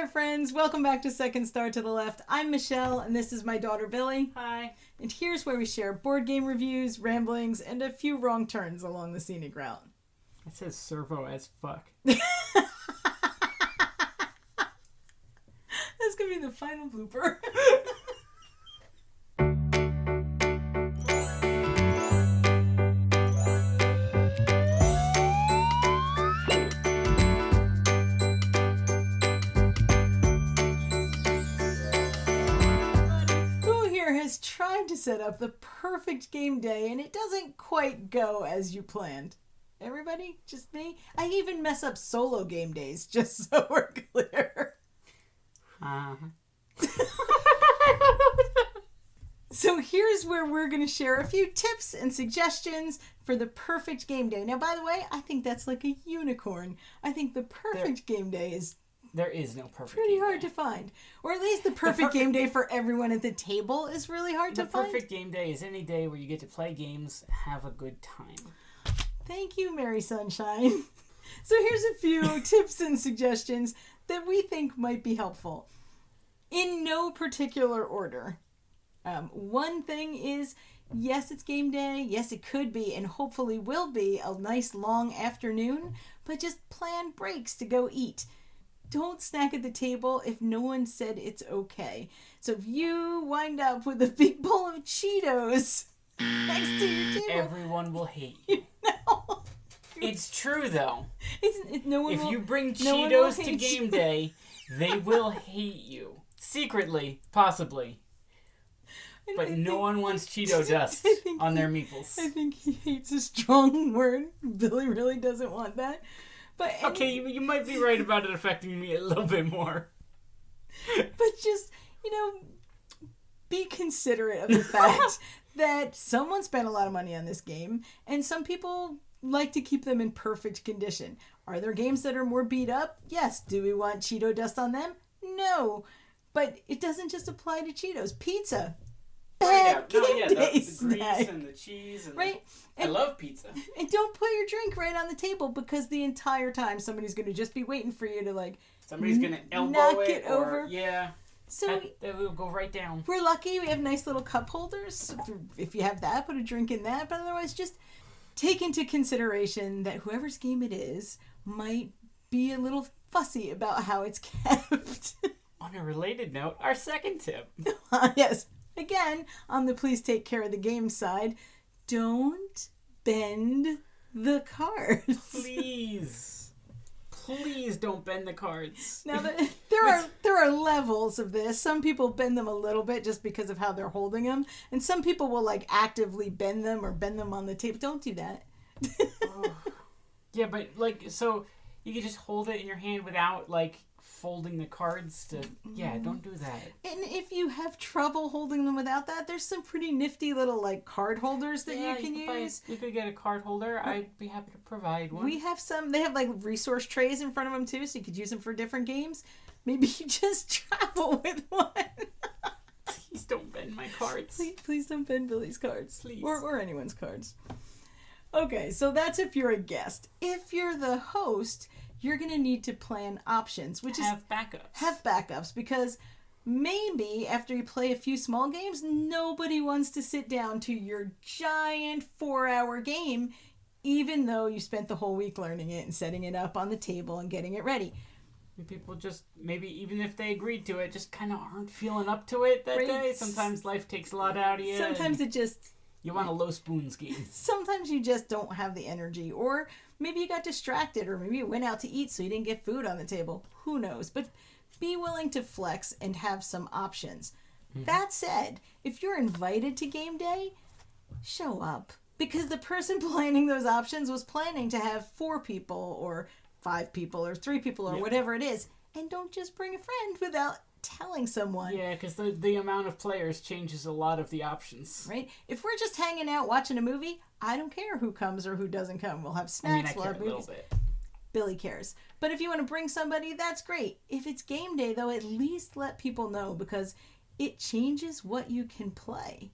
there, friends. Welcome back to Second Star to the Left. I'm Michelle, and this is my daughter, Billie. Hi. And here's where we share board game reviews, ramblings, and a few wrong turns along the scenic route. It says servo as fuck. That's going to be the final blooper. Tried to set up the perfect game day and it doesn't quite go as you planned. Everybody? Just me? I even mess up solo game days, just so we're clear. So here's where we're going to share a few tips and suggestions for the perfect game day. Now, by the way, I think that's like a unicorn. I think the perfect game day is there is no perfect pretty game hard day. To find. Or at least the perfect game day for everyone at the table is really hard to find. The perfect game day is any day where you get to play games, have a good time. Thank you, Mary Sunshine. So here's a few tips and suggestions that we think might be helpful. In no particular order. One thing is, yes, it's game day. Yes, it could be and hopefully will be a nice long afternoon, but just plan breaks to go eat. Don't snack at the table if no one said it's okay. So if you wind up with a big bowl of Cheetos next to your table, everyone will hate you. No. It's true, though. If you bring Cheetos to game day, they will hate you. Secretly, possibly. But no one wants Cheeto dust on their meeples. I think he hates a strong word. Billy really doesn't want that. But okay, you might be right about it affecting me a little bit more. But just, be considerate of the fact that someone spent a lot of money on this game, and some people like to keep them in perfect condition. Are there games that are more beat up? Yes. Do we want Cheeto dust on them? No. But it doesn't just apply to Cheetos. Pizza. The grease and the cheese. And right? I love pizza. And don't put your drink right on the table because the entire time somebody's going to just be waiting for you to somebody's going to elbow knock it over. Yeah. So that will go right down. We're lucky we have nice little cup holders. If you have that, put a drink in that. But otherwise, just take into consideration that whoever's game it is might be a little fussy about how it's kept. On a related note, our second tip. Yes. Again, on the please take care of the game side, don't bend the cards. Please don't bend the cards. Now, there are levels of this. Some people bend them a little bit just because of how they're holding them. And some people will actively bend them or bend them on the table. Don't do that. Yeah, but so you can just hold it in your hand without folding the cards to don't do that. And if you have trouble holding them without that, there's some pretty nifty little card holders that you can use. You could get a card holder. I'd be happy to provide one. We have some. They have resource trays in front of them too, so you could use them for different games. Maybe you just travel with one. Please don't bend my cards. Please don't bend Billy's cards. Please. Or anyone's cards. Okay, so that's if you're a guest. If you're the host, you're going to need to plan options, which have backups. Have backups, because maybe after you play a few small games, nobody wants to sit down to your giant 4-hour game, even though you spent the whole week learning it and setting it up on the table and getting it ready. People just, maybe even if they agreed to it, just kind of aren't feeling up to it that day. Sometimes life takes a lot out of you. Sometimes it just... You want a low spoons game. Sometimes you just don't have the energy, or maybe you got distracted, or maybe you went out to eat so you didn't get food on the table. Who knows? But be willing to flex and have some options. Mm-hmm. That said, if you're invited to game day, show up. Because the person planning those options was planning to have 4 people, or 5 people, or 3 people, or whatever it is. And don't just bring a friend without telling someone. Yeah, because the amount of players changes a lot of the options. Right? If we're just hanging out watching a movie, I don't care who comes or who doesn't come. We'll have snacks. I care a little bit. Billy cares. But if you want to bring somebody, that's great. If it's game day, though, at least let people know, because it changes what you can play.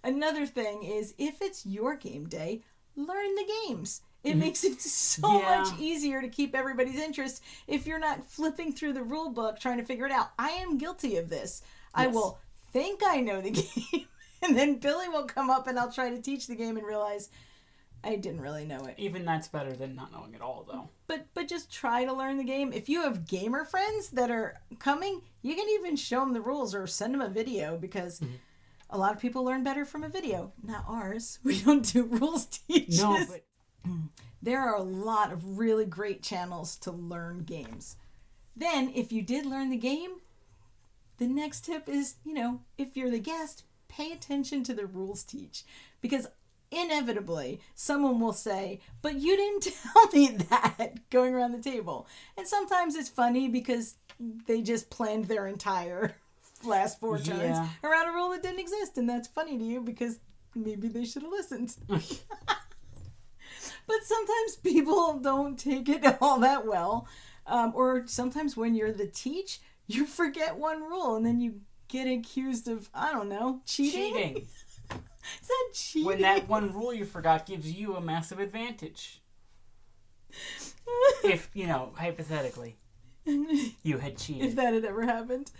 Another thing is, if it's your game day, learn the games. It makes it so much easier to keep everybody's interest if you're not flipping through the rule book trying to figure it out. I am guilty of this. Yes. I will think I know the game, and then Billy will come up and I'll try to teach the game and realize I didn't really know it. Even that's better than not knowing at all, though. But just try to learn the game. If you have gamer friends that are coming, you can even show them the rules or send them a video, because a lot of people learn better from a video. Not ours. We don't do rules teaches. No, but there are a lot of really great channels to learn games. Then, if you did learn the game, the next tip is, if you're the guest, pay attention to the rules teach. Because inevitably, someone will say, but you didn't tell me that, going around the table. And sometimes it's funny because they just planned their entire last 4 turns around a rule that didn't exist. And that's funny to you because maybe they should have listened. But sometimes people don't take it all that well. Or sometimes when you're the teach, you forget one rule and then you get accused of, I don't know, cheating. Is that cheating? When that one rule you forgot gives you a massive advantage. If, hypothetically, you had cheated. If that had ever happened.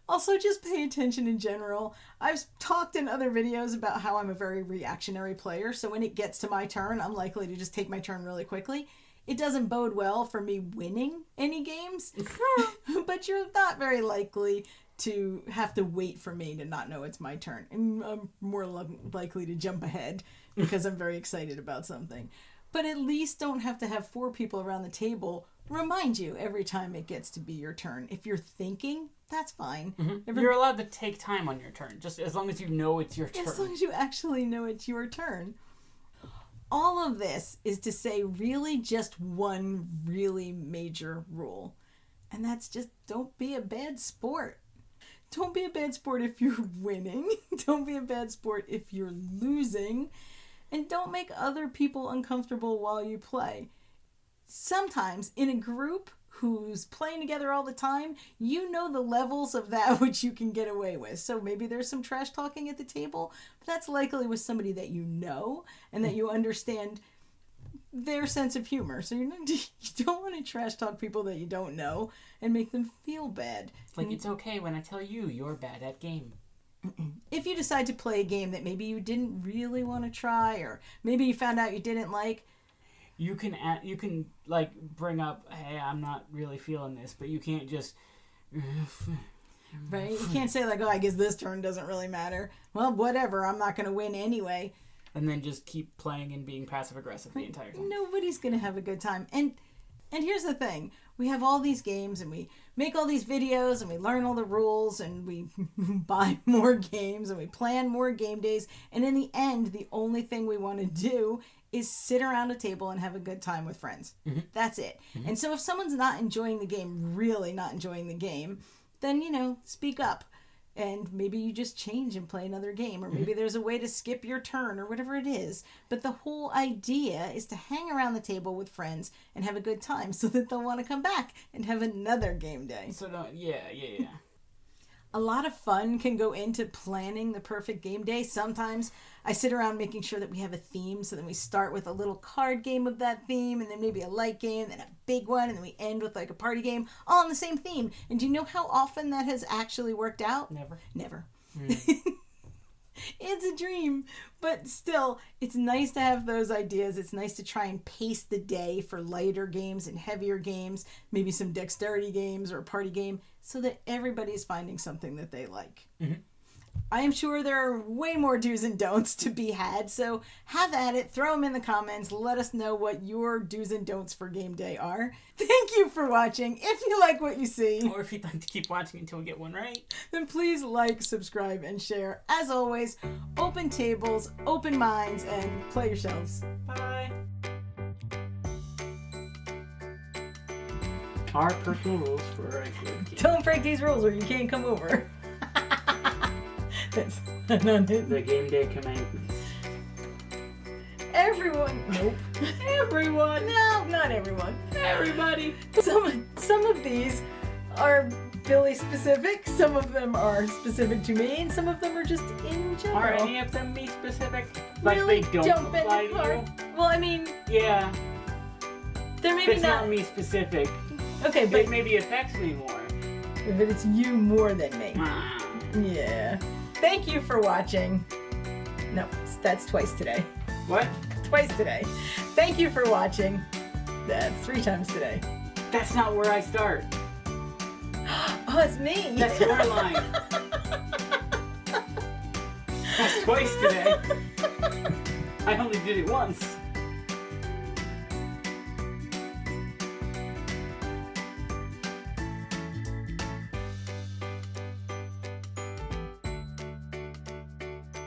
Also, just pay attention in general. I've talked in other videos about how I'm a very reactionary player, so when it gets to my turn, I'm likely to just take my turn really quickly. It doesn't bode well for me winning any games, but you're not very likely to have to wait for me to not know it's my turn. And I'm more likely to jump ahead because I'm very excited about something. But at least don't have to have 4 people around the table remind you every time it gets to be your turn. If you're thinking, that's fine. You're allowed to take time on your turn, just as long as you know it's your turn. As long as you actually know it's your turn. All of this is to say really just one really major rule. And that's just don't be a bad sport. Don't be a bad sport if you're winning. Don't be a bad sport if you're losing. And don't make other people uncomfortable while you play. Sometimes in a group who's playing together all the time, you know the levels of that which you can get away with. So maybe there's some trash talking at the table, but that's likely with somebody that you know and that you understand their sense of humor. So you don't want to trash talk people that you don't know and make them feel bad. It's okay when I tell you you're bad at game. If you decide to play a game that maybe you didn't really want to try, or maybe you found out you didn't like, you can bring up, hey, I'm not really feeling this, but you can't just right? You can't say I guess this turn doesn't really matter. Well, whatever, I'm not going to win anyway. And then just keep playing and being passive aggressive the entire time. Nobody's going to have a good time. And here's the thing. We have all these games and we make all these videos and we learn all the rules and we buy more games and we plan more game days. And in the end, the only thing we want to do is sit around a table and have a good time with friends. That's it. And so if someone's not enjoying the game, really not enjoying the game, then, speak up. And maybe you just change and play another game. Or maybe there's a way to skip your turn or whatever it is. But the whole idea is to hang around the table with friends and have a good time so that they'll want to come back and have another game day. So, yeah. A lot of fun can go into planning the perfect game day. Sometimes I sit around making sure that we have a theme. So then we start with a little card game of that theme, and then maybe a light game, then a big one, and then we end with a party game, all on the same theme. And do you know how often that has actually worked out? Never. It's a dream. But still, it's nice to have those ideas. It's nice to try and pace the day for lighter games and heavier games, maybe some dexterity games or a party game, so that everybody's finding something that they like. I am sure there are way more do's and don'ts to be had, so have at it. Throw them in the comments. Let us know what your do's and don'ts for game day are. Thank you for watching. If you like what you see, or if you'd like to keep watching until we get one right, then please like, subscribe, and share. As always, open tables, open minds, and play yourselves. Bye. Our personal rules for a good game. Don't break these rules or you can't come over. That's not it. The game day commandments. Everyone. Nope. Everyone. No, not everyone. Everybody. Some of these are Billy specific. Some of them are specific to me, and some of them are just in general. Are any of them me specific? Like Really they don't jump in apply the to car. you? Well, I mean, Yeah. they're maybe It's not me specific. Okay, It but maybe affects me more. it's you more than me. Ah. Yeah. Thank you for watching. No, that's twice today. What? Twice today. Thank you for watching. That's 3 times today. That's not where I start. Oh, it's me. That's your line. That's twice today. I only did it once.